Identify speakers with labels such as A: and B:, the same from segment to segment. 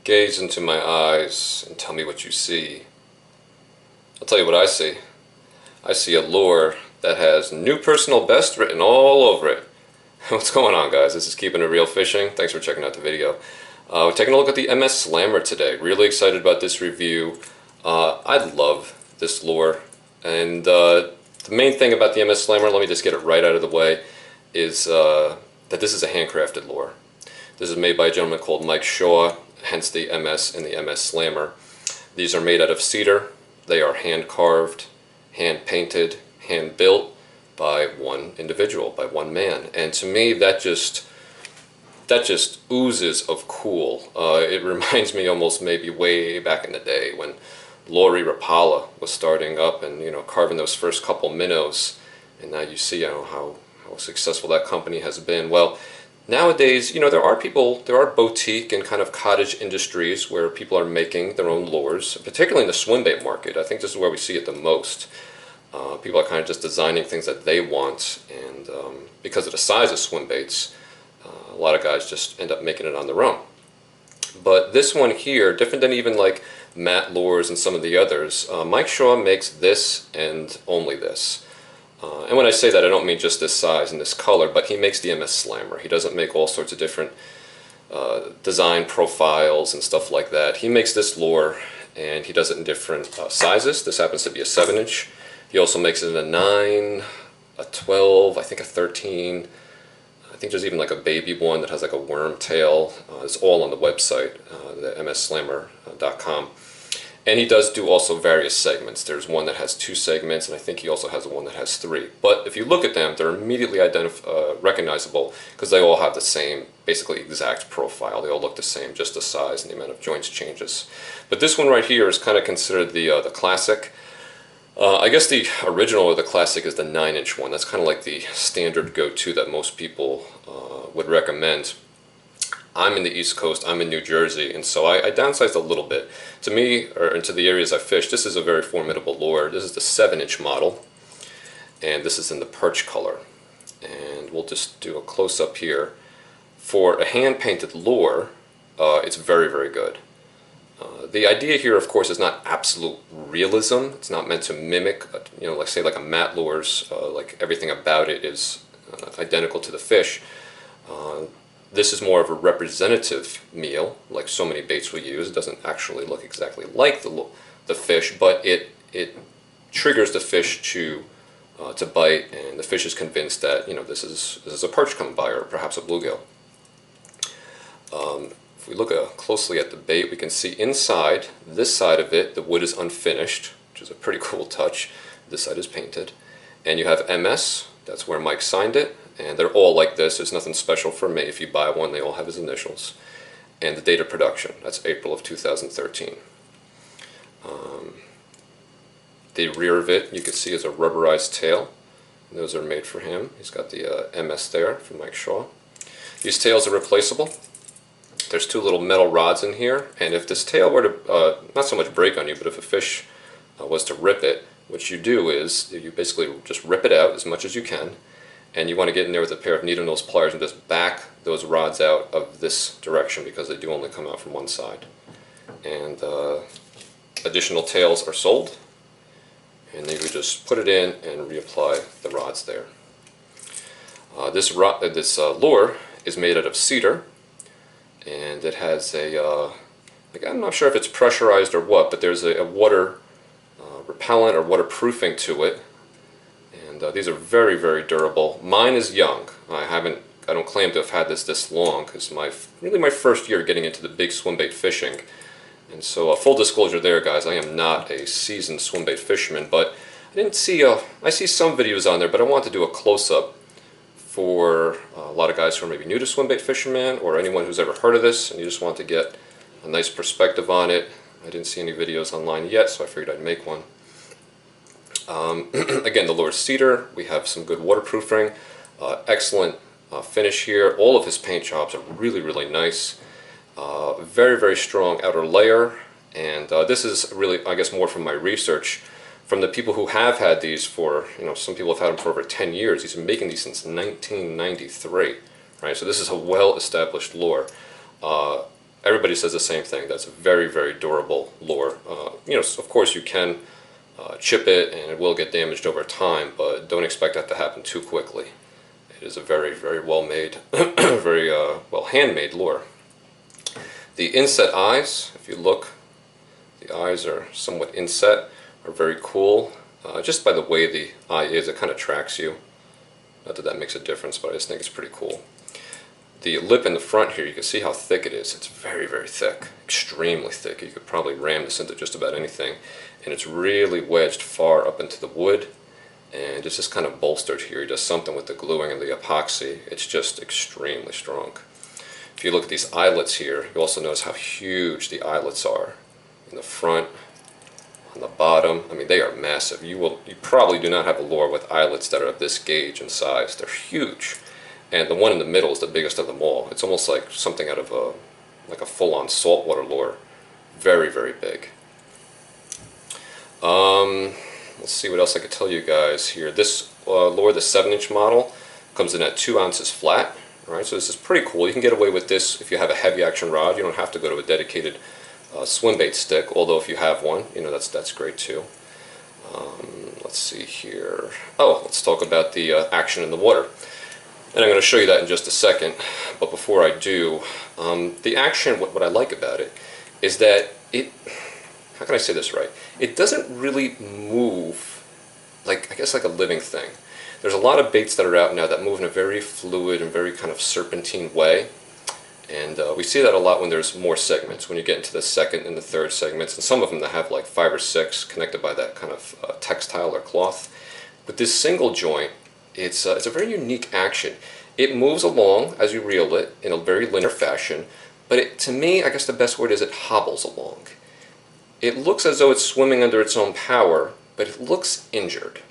A: Gaze into my eyes and tell me what you see. I'll tell you what I see. I see a lure that has new personal best written all over it. What's going on, guys? This is Keeping It Real Fishing. Thanks for checking out the video. We're taking a look at the MS Slammer today. Really excited about this review. I love this lure. And the main thing about the MS Slammer, let me just get it right out of the way, is that this is a handcrafted lure. This is made by a gentleman called McCoy, hence the MS and the MS Slammer. These are made out of cedar. They are hand carved, hand painted, hand built by one individual, by one man. And to me, that just oozes of cool. It reminds me almost maybe way back in the day when Lori Rapala was starting up and carving those first couple minnows. And now you see how successful that company has been. Well, nowadays, there are boutique and kind of cottage industries where people are making their own lures, particularly in the swimbait market. I think this is where we see it the most. People are kind of just designing things that they want, and because of the size of swimbaits, a lot of guys just end up making it on their own. But this one here, different than even like Matt Lures and some of the others, McCoy makes this and only this. And when I say that, I don't mean just this size and this color, but he makes the MS Slammer. He doesn't make all sorts of different design profiles and stuff like that. He makes this lure, and he does it in different sizes. This happens to be a 7-inch. He also makes it in a 9, a 12, I think a 13. I think there's even like a baby one that has like a worm tail. It's all on the website, the msslammer.com. And he does do also various segments. There's one that has 2 segments, and I think he also has one that has 3. But if you look at them, they're immediately recognizable because they all have the same, basically exact profile. They all look the same, just the size and the amount of joints changes. But this one right here is kind of considered the classic. I guess the original or the classic is the 9-inch one. That's kind of like the standard go-to that most people would recommend. I'm in the East Coast, I'm in New Jersey, and so I downsized a little bit. To me, or into the areas I fish, this is a very formidable lure. This is the 7-inch model, and this is in the perch color. And we'll just do a close-up here. For a hand-painted lure, it's very, very good. The idea here, of course, is not absolute realism. It's not meant to mimic, like say like a Matt Lures, like everything about it is identical to the fish. This is more of a representative meal, like so many baits we use. It doesn't actually look exactly like the fish, but it triggers the fish to bite, and the fish is convinced that this is a perch coming by, or perhaps a bluegill. If we look closely at the bait, we can see inside, this side of it, the wood is unfinished, which is a pretty cool touch. This side is painted. And you have MS, that's where Mike signed it, and they're all like this. There's nothing special for me. If you buy one, they all have his initials. And the date of production, that's April of 2013. The rear of it, you can see, is a rubberized tail. Those are made for him. He's got the MS there from McCoy. These tails are replaceable. There's 2 little metal rods in here, and if this tail were to, not so much break on you, but if a fish was to rip it, what you do is you basically just rip it out as much as you can, and you want to get in there with a pair of needle nose pliers and just back those rods out of this direction, because they do only come out from one side. And additional tails are sold, and then you just put it in and reapply the rods there. This lure is made out of cedar, and it has I'm not sure if it's pressurized or what, but there's a water repellent or waterproofing to it, and these are very, very durable. Mine is young. I don't claim to have had this long, because really my first year getting into the big swimbait fishing, and so full disclosure there, guys, I am not a seasoned swimbait fisherman, but I see some videos on there, but I want to do a close-up for a lot of guys who are maybe new to swimbait fishermen, or anyone who's ever heard of this and you just want to get a nice perspective on it. I didn't see any videos online yet, so I figured I'd make one. Again, the lure is cedar. We have some good waterproofing, excellent finish here. All of his paint jobs are really, really nice. Very, very strong outer layer, and this is really, I guess, more from my research. From the people who have had these for, some people have had them for over 10 years. He's been making these since 1993, right? So this is a well-established lure. everybody says the same thing. That's a very, very durable lure. You know, of course you can chip it and it will get damaged over time, but don't expect that to happen too quickly. It is a very, very well made, very well handmade lure. The inset eyes, if you look, the eyes are somewhat inset, are very cool. Just by the way the eye is, it kind of tracks you. Not that that makes a difference, but I just think it's pretty cool. The lip in the front here, you can see how thick it is. It's very, very thick, extremely thick. You could probably ram this into just about anything. And it's really wedged far up into the wood, and it's just kind of bolstered here. He does something with the gluing and the epoxy. It's just extremely strong. If you look at these eyelets here, you also notice how huge the eyelets are in the front, on the bottom. I mean, they are massive. You probably do not have a lure with eyelets that are of this gauge and size. They're huge. And the one in the middle is the biggest of them all. It's almost like something out of like a full-on saltwater lure. Very, very big. Let's see what else I could tell you guys here. This lure, the 7-inch model, comes in at 2 ounces flat. Right, so this is pretty cool. You can get away with this if you have a heavy action rod. You don't have to go to a dedicated swim bait stick, although if you have one, you know, that's great too. Let's see here. Oh, let's talk about the action in the water. And I'm going to show you that in just a second. But before I do, the action, what I like about it is that it, how can I say this right? It doesn't really move like, I guess, like a living thing. There's a lot of baits that are out now that move in a very fluid and very kind of serpentine way. And we see that a lot when there's more segments, when you get into the second and the third segments, and some of them that have like 5 or 6 connected by that kind of textile or cloth. With this single joint, it's a very unique action. It moves along as you reel it in a very linear fashion, but to me, I guess the best word is it hobbles along. It looks as though it's swimming under its own power, but it looks injured.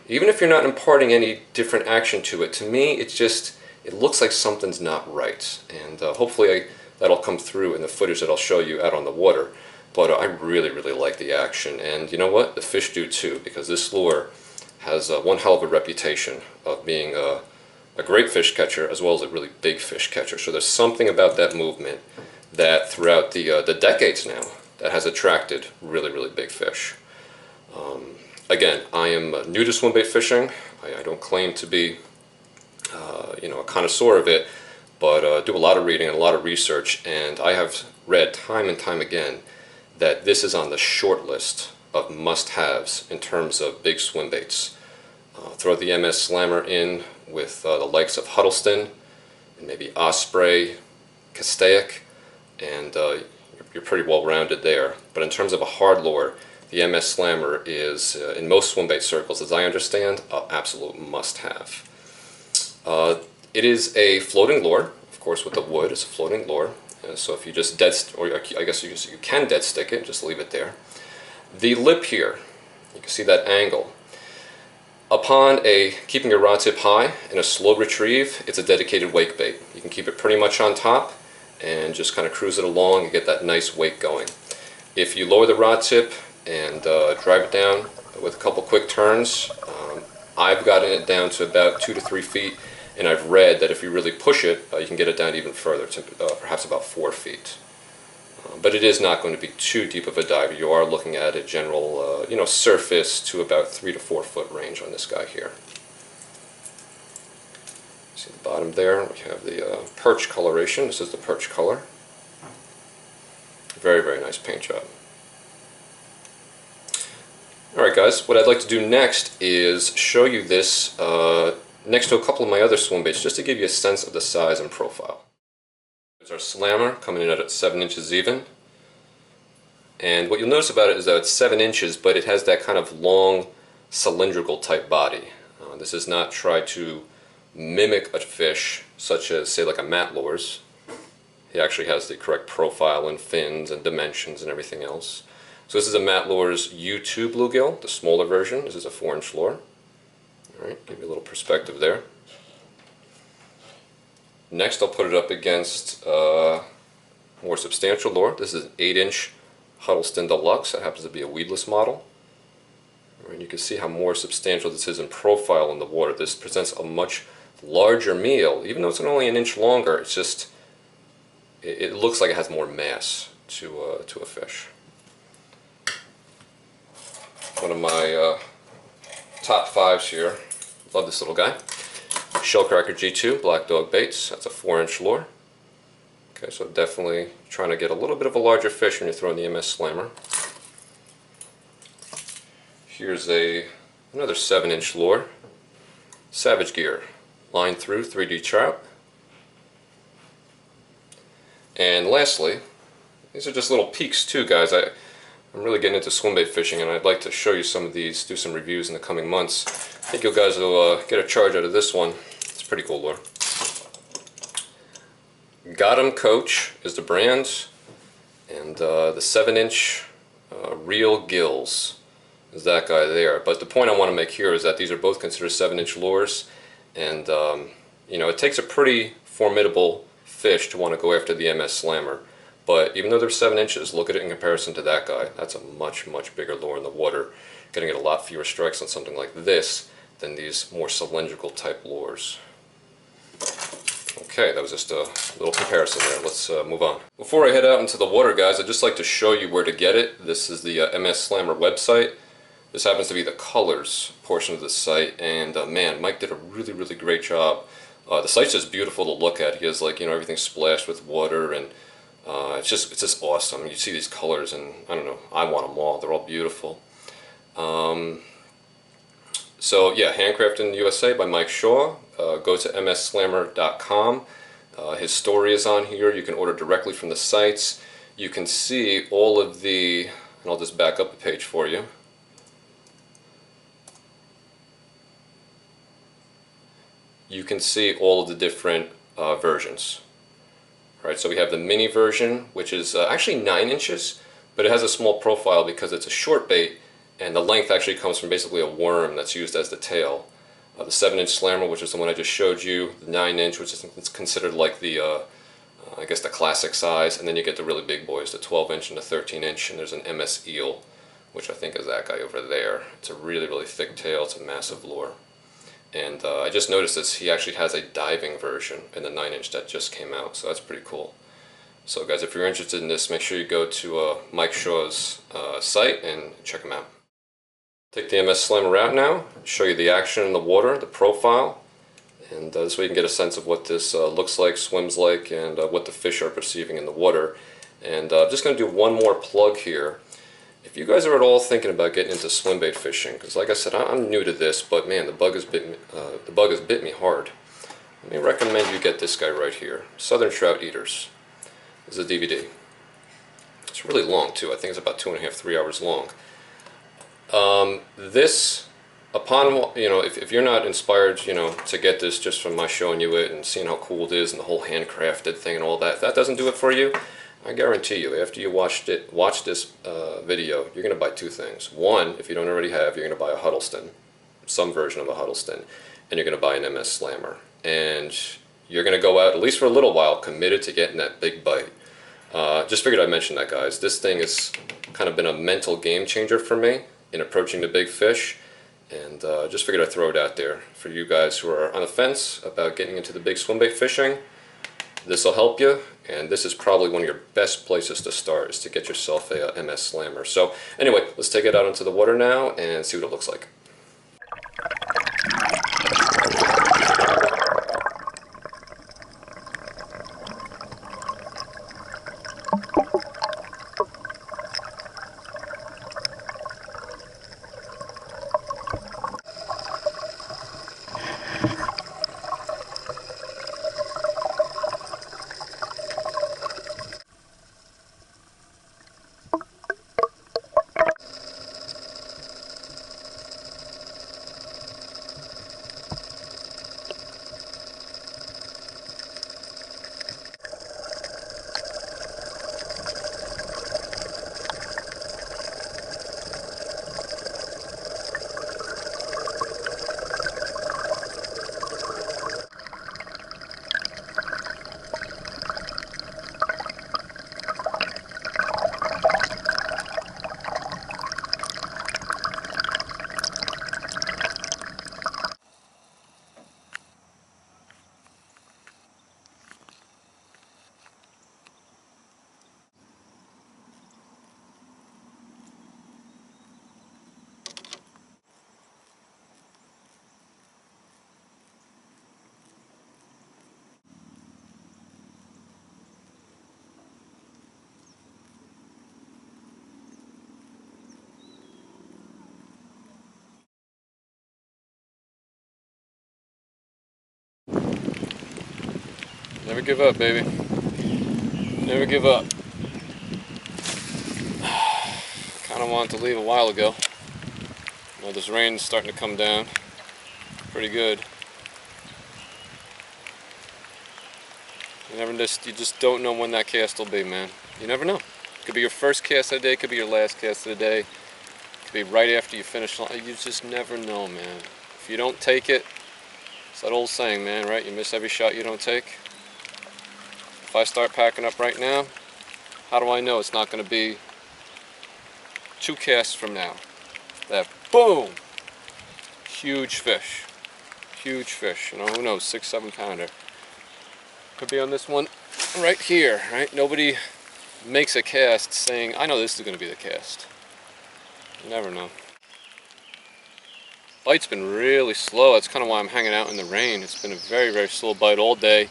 A: Even if you're not imparting any different action to it, to me, it looks like something's not right. And hopefully that'll come through in the footage that I'll show you out on the water. But I really, really like the action. And you know what? The fish do too, because this lure has one hell of a reputation of being a great fish catcher as well as a really big fish catcher. So there's something about that movement that throughout the decades now that has attracted really, really big fish. Again, I am new to swim bait fishing. I don't claim to be, you know, a connoisseur of it, but do a lot of reading and a lot of research, and I have read time and time again that this is on the short list of must-haves in terms of big swim baits. Throw the MS Slammer in with the likes of Huddleston and maybe Osprey, Castaic, and you're pretty well rounded there. But in terms of a hard lure, the MS Slammer is, in most swim bait circles, as I understand, an absolute must-have. It is a floating lure, of course, with the wood. It's a floating lure. So if you just or I guess you can dead stick it, just leave it there. The lip here, you can see that angle. Upon keeping your rod tip high in a slow retrieve, it's a dedicated wake bait. You can keep it pretty much on top and just kind of cruise it along and get that nice wake going. If you lower the rod tip and drive it down with a couple quick turns, I've gotten it down to about 2 to 3 feet, and I've read that if you really push it, you can get it down even further, to perhaps about 4 feet. But it is not going to be too deep of a dive. You are looking at a general, you know, surface to about 3 to 4 foot range on this guy here. See the bottom there? We have the perch coloration. This is the perch color. Very, very nice paint job. Alright guys, what I'd like to do next is show you this next to a couple of my other swim baits, just to give you a sense of the size and profile. There's our Slammer coming in at 7 inches even. And what you'll notice about it is that it's 7 inches, but it has that kind of long cylindrical type body. This is not try to mimic a fish such as, say, like a Matt lures. He actually has the correct profile and fins and dimensions and everything else. So this is a Matt Lures U2 bluegill, the smaller version. This is a 4-inch lure. Alright, give you a little perspective there. Next I'll put it up against a more substantial lure. This is an 8-inch Huddleston Deluxe. That happens to be a weedless model. And you can see how more substantial this is in profile in the water. This presents a much larger meal. Even though it's only an inch longer, it's just, it looks like it has more mass to a fish. One of my top fives here. Love this little guy. Shellcracker G2 Black Dog Baits. That's a 4-inch lure. Okay, so definitely trying to get a little bit of a larger fish when you're throwing the MS Slammer. Here's another 7-inch lure. Savage Gear Line Through 3D Trout. And lastly, these are just little peeks too, guys. I'm really getting into swimbait fishing, and I'd like to show you some of these, do some reviews in the coming months. I think you guys will get a charge out of this one. It's a pretty cool lure. Got 'em Coach is the brand, and the 7-inch Real Gills is that guy there. But the point I want to make here is that these are both considered 7-inch lures, and you know, it takes a pretty formidable fish to want to go after the MS Slammer. But even though they're 7 inches, look at it in comparison to that guy. That's a much, much bigger lure in the water. Going to get a lot fewer strikes on something like this than these more cylindrical type lures. Okay, that was just a little comparison there. Let's move on. Before I head out into the water, guys, I'd just like to show you where to get it. This is the MS Slammer website. This happens to be the colors portion of the site, and man, Mike did a really, really great job. The site's just beautiful to look at. He has, like, you know, everything splashed with water, and it's just awesome. You see these colors, and I don't know, I want them all. They're all beautiful. So yeah, Handcrafted in the USA by Mike Shaw. Go to msslammer.com. His story is on here. You can order directly from the sites. You can see all of the, and I'll just back up a page for you. You can see all of the different versions. Right, so we have the mini version, which is actually 9 inches, but it has a small profile because it's a short bait, and the length actually comes from basically a worm that's used as the tail. The 7-inch Slammer, which is the one I just showed you, the 9-inch, which is considered like the, I guess the classic size, and then you get the really big boys, the 12-inch and the 13-inch, and there's an MS Eel, which I think is that guy over there. It's a really, really thick tail. It's a massive lure. And I just noticed this, he actually has a diving version in the 9-inch that just came out, so that's pretty cool. So guys, if you're interested in this, make sure you go to Mike Shaw's site and check him out. Take the MS Slammer out now, show you the action in the water, the profile, and this way you can get a sense of what this looks like, swims like, and what the fish are perceiving in the water. And I'm just going to do one more plug here. If you guys are at all thinking about getting into swimbait fishing, because like I said, I'm new to this, but man, the bug has bit me hard. Let me recommend you get this guy right here, Southern Trout Eaters. This is a DVD. It's really long too. I think it's about 2.5, 3 hours long. This, upon, you know, if you're not inspired, you know, to get this just from my showing you it and seeing how cool it is and the whole handcrafted thing and all that, if that doesn't do it for you, I guarantee you, after you watch this video, you're going to buy 2 things. One, if you don't already have, you're going to buy a Huddleston, some version of a Huddleston, and you're going to buy an MS Slammer. And you're going to go out, at least for a little while, committed to getting that big bite. Just figured I'd mention that, guys. This thing has kind of been a mental game changer for me in approaching the big fish. And just figured I'd throw it out there for you guys who are on the fence about getting into the big swimbait fishing. This will help you, and this is probably one of your best places to start, is to get yourself a MS Slammer. So anyway, let's take it out into the water now and see what it looks like. Never give up, baby. Never give up. Kind of wanted to leave a while ago. You know, this rain's starting to come down pretty good. You just don't know when that cast will be, man. You never know. Could be your first cast of the day, could be your last cast of the day. Could be right after you finish. You just never know, man. If you don't take it, it's that old saying, man, right? You miss every shot you don't take. If I start packing up right now, how do I know it's not going to be 2 casts from now? That boom! Huge fish. Huge fish. You know, who knows? 6-7 pounder. Could be on this one right here, right? Nobody makes a cast saying, I know this is going to be the cast. You never know. Bite's been really slow. That's kind of why I'm hanging out in the rain. It's been a very, very slow bite all day.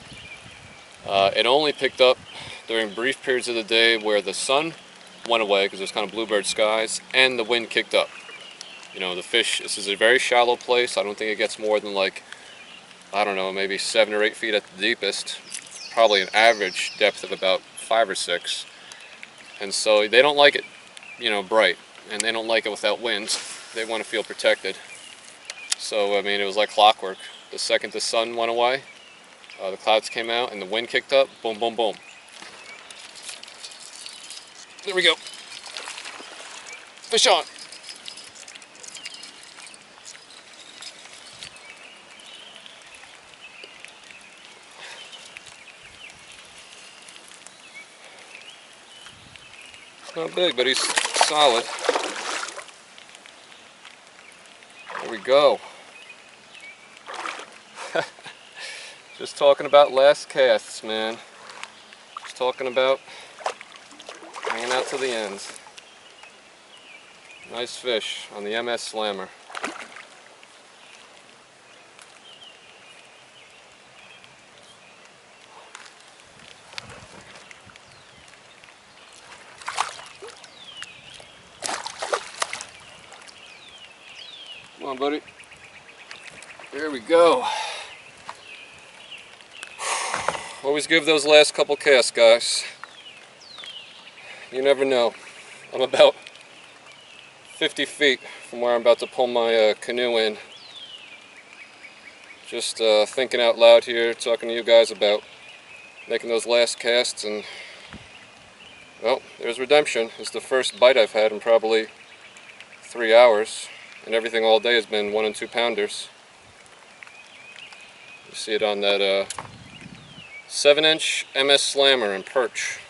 A: It only picked up during brief periods of the day where the sun went away because there's kind of bluebird skies and the wind kicked up. You know, the fish, this is a very shallow place. I don't think it gets more than like, I don't know, maybe 7 or 8 feet at the deepest. Probably an average depth of about 5 or 6. And so they don't like it, you know, bright. And they don't like it without wind. They want to feel protected. So, I mean, it was like clockwork. The second the sun went away, the clouds came out and the wind kicked up, boom, boom, boom. There we go. Fish on. Not big, but he's solid. There we go. Just talking about last casts, man. Just talking about hanging out to the end. Nice fish on the MS Slammer. Come on, buddy. There we go. Always give those last couple casts, guys. You never know. I'm about 50 feet from where I'm about to pull my canoe in. Just thinking out loud here, talking to you guys about making those last casts, and well, there's redemption. It's the first bite I've had in probably 3 hours. And everything all day has been 1 and 2 pounders. You see it on that 7-inch MS Slammer and perch.